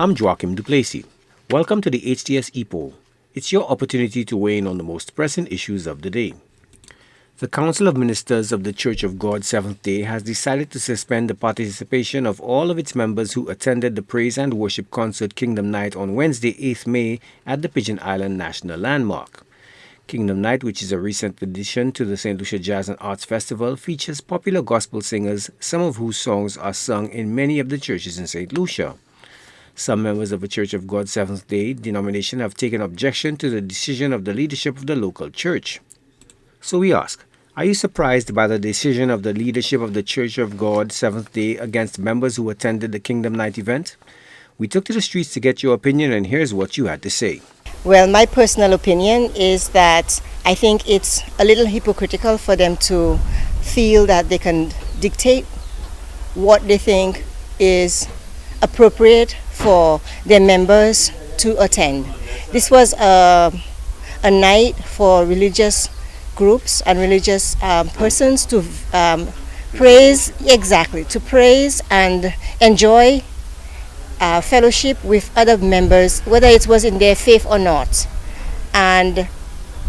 I'm Joachim Duplessis. Welcome to the Hts Epoll. It's your opportunity to weigh in on the most pressing issues of the day. The Council of Ministers of the Church of God Seventh Day has decided to suspend the participation of all of its members who attended the Praise and Worship Concert Kingdom Night on Wednesday, 8th May at the Pigeon Island National Landmark. Kingdom Night, which is a recent addition to the St. Lucia Jazz and Arts Festival, features popular gospel singers, some of whose songs are sung in many of the churches in St. Lucia. Some members of the Church of God Seventh Day denomination have taken objection to the decision of the leadership of the local church. So we ask, are you surprised by the decision of the leadership of the Church of God Seventh Day against members who attended the Kingdom Night event? We took to the streets to get your opinion, and here's what you had to say. Well, my personal opinion is that I think it's a little hypocritical for them to feel that they can dictate what they think is appropriate for their members to attend. This was a night for religious groups and religious persons to praise and enjoy fellowship with other members, whether it was in their faith or not. And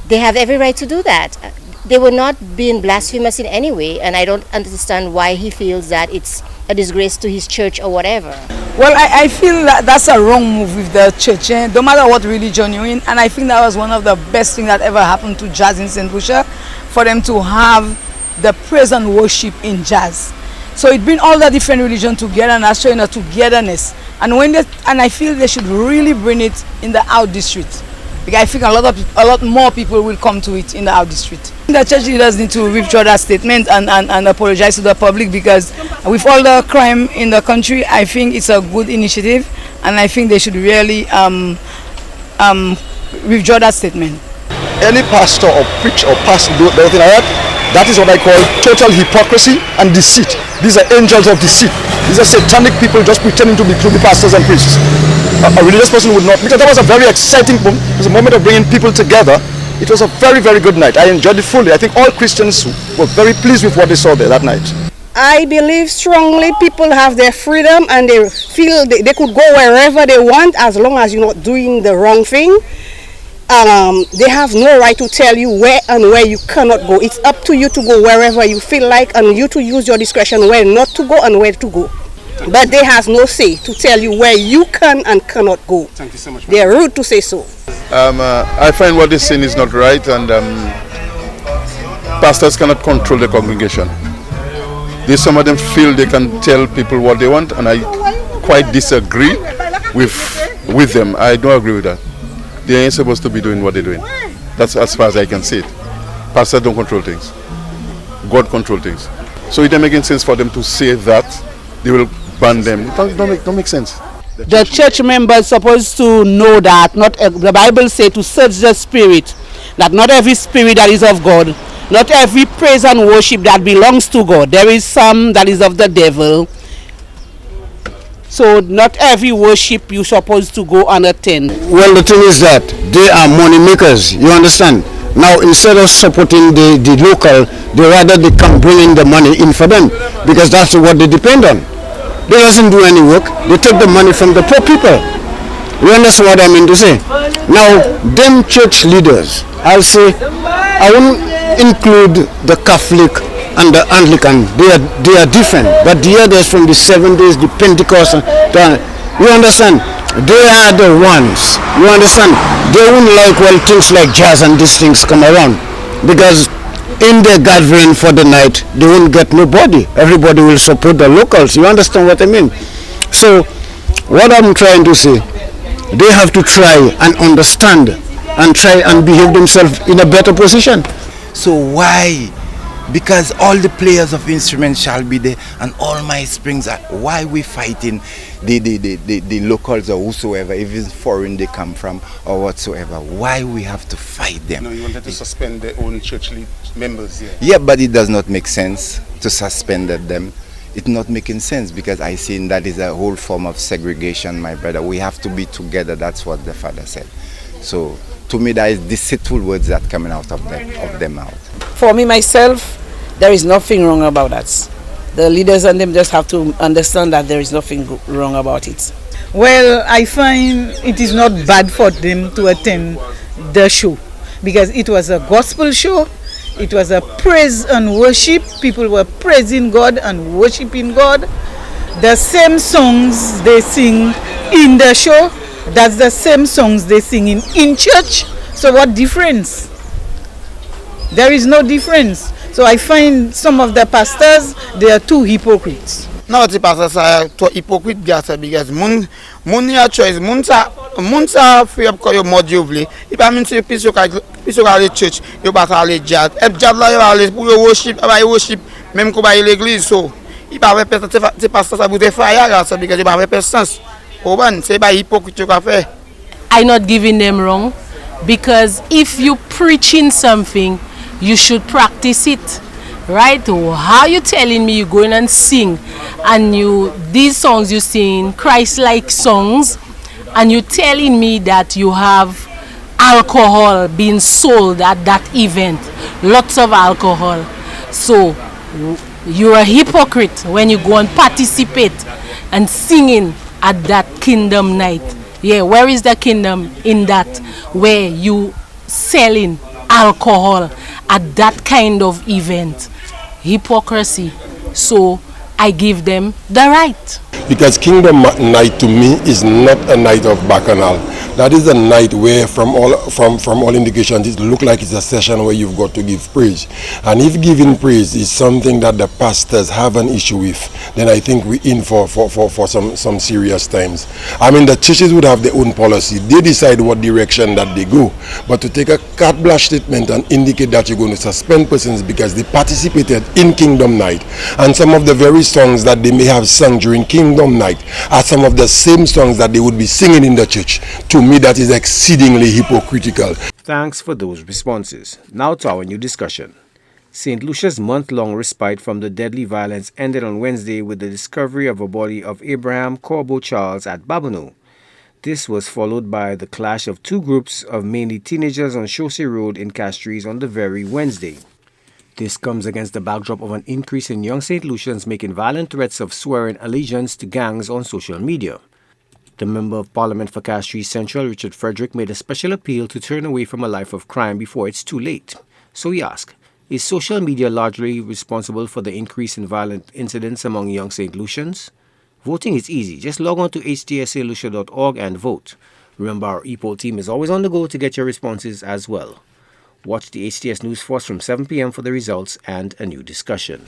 they have every right to do that. They were not being blasphemous in any way, and I don't understand why he feels that it's a disgrace to his church or whatever. Well, I feel that that's a wrong move with the church, no matter what religion you're in. And I think that was one of the best things that ever happened to jazz in St. Lucia, for them to have the praise and worship in jazz. So it brings all the different religions together and showing a togetherness. And I feel they should really bring it in the out district. Because I think a lot more people will come to it in the out district. The church leaders need to withdraw that statement and apologize to the public, because with all the crime in the country, I think it's a good initiative, and I think they should really withdraw that statement. Any pastor or preach or pastor do anything like that, that is what I call total hypocrisy and deceit. These are angels of deceit. These are satanic people just pretending to be pastors and priests. A religious person would not, because that was a very exciting moment. It was a moment of bringing people together. It was a very, very good night. I enjoyed it fully. I think all Christians were very pleased with what they saw there that night. I believe strongly people have their freedom and they feel they could go wherever they want as long as you're not doing the wrong thing. They have no right to tell you where and where you cannot go. It's up to you to go wherever you feel like, and you to use your discretion where not to go and where to go. But they have no say to tell you where you can and cannot go. Thank you so much. They are rude to say so. I find what they're saying is not right, and pastors cannot control the congregation. Some of them feel they can tell people what they want, and I quite disagree with them. I don't agree with that. They ain't supposed to be doing what they're doing. That's as far as I can see it. Pastors don't control things. God controls things. So it doesn't make sense for them to say that they will ban them. It don't make sense. The church members supposed to know that the Bible says to search the spirit, that not every spirit that is of God, not every praise and worship that belongs to God. There is some that is of the devil. So not every worship you're supposed to go and attend. Well, the thing is that they are money makers, you understand? Now, instead of supporting the local, they can bring in the money in for them, because that's what they depend on. They doesn't do any work. They take the money from the poor people. You understand what I mean to say? Now, them church leaders, I'll say, I won't include the Catholic and the Anglican. They are different. But the others from the 7 days, the Pentecost, you understand? They are the ones. You understand? They won't like things like jazz and these things come around, because in the gathering for the night, they won't get nobody. Everybody will support the locals. You understand what I mean? So, what I'm trying to say, they have to try and understand and try and behave themselves in a better position. So why? Because all the players of instruments shall be there, and all my springs are. Why we fighting the locals or whosoever, if it's foreign they come from or whatsoever? Why we have to fight them? No, you wanted to suspend their own church members here. Yeah, but it does not make sense to suspend them. It's not making sense, because I see that is a whole form of segregation, my brother. We have to be together. That's what the father said. So to me, that is deceitful words that coming out of them out. For me, myself, there is nothing wrong about that. The leaders and them just have to understand that there is nothing wrong about it. Well, I find it is not bad for them to attend the show because it was a gospel show. It was a praise and worship. People were praising God and worshiping God. The same songs they sing in the show, that's the same songs they sing in church. So what difference? There is no difference. So I find some of the pastors, they are too hypocrites. Non, ti pastors are too hypocrite because moun ya choice, moun sa free up ko yo mod yo vle. I pa min se pis yo ka le church, yo ba ka le jazz. E jazz la yo ale pou yo worship, ba yo worship même ko ba l'église so. I pa ve ti pastors a boute fire la so because yo ba ve sens. Oban, se ba hypocrite yo ka fe. I'm not giving them wrong because if you preaching something, you should practice it. Right? How you telling me you going and sing and these songs you sing Christ-like songs and you telling me that you have alcohol being sold at that event, lots of alcohol. So you're a hypocrite when you go and participate and singing at that kingdom night. Yeah, where is the kingdom in that where you selling alcohol at that kind of event? Hypocrisy. So I give them the right. Because Kingdom Night to me is not a night of bacchanal. That is a night where from all indications it looks like it's a session where you've got to give praise. And if giving praise is something that the pastors have an issue with, then I think we're in for some serious times. I mean, the churches would have their own policy. They decide what direction that they go. But to take a carte blanche statement and indicate that you're going to suspend persons because they participated in Kingdom Night, and some of the very songs that they may have sung during Kingdom Night are some of the same songs that they would be singing in the church, to me that is exceedingly hypocritical. Thanks for those responses. Now to our new discussion. St. Lucia's month-long respite from the deadly violence ended on Wednesday with the discovery of a body of Abraham Corbo Charles at Babonneau. This was followed by the clash of two groups of mainly teenagers on Chaussee Road in Castries on the very Wednesday. This comes against the backdrop of an increase in young St. Lucians making violent threats of swearing allegiance to gangs on social media. The Member of Parliament for Castries Central, Richard Frederick, made a special appeal to turn away from a life of crime before it's too late. So he asked, is social media largely responsible for the increase in violent incidents among young St. Lucians? Voting is easy. Just log on to htsalucia.org and vote. Remember, our Epoll team is always on the go to get your responses as well. Watch the HTS News Force from 7 p.m. for the results and a new discussion.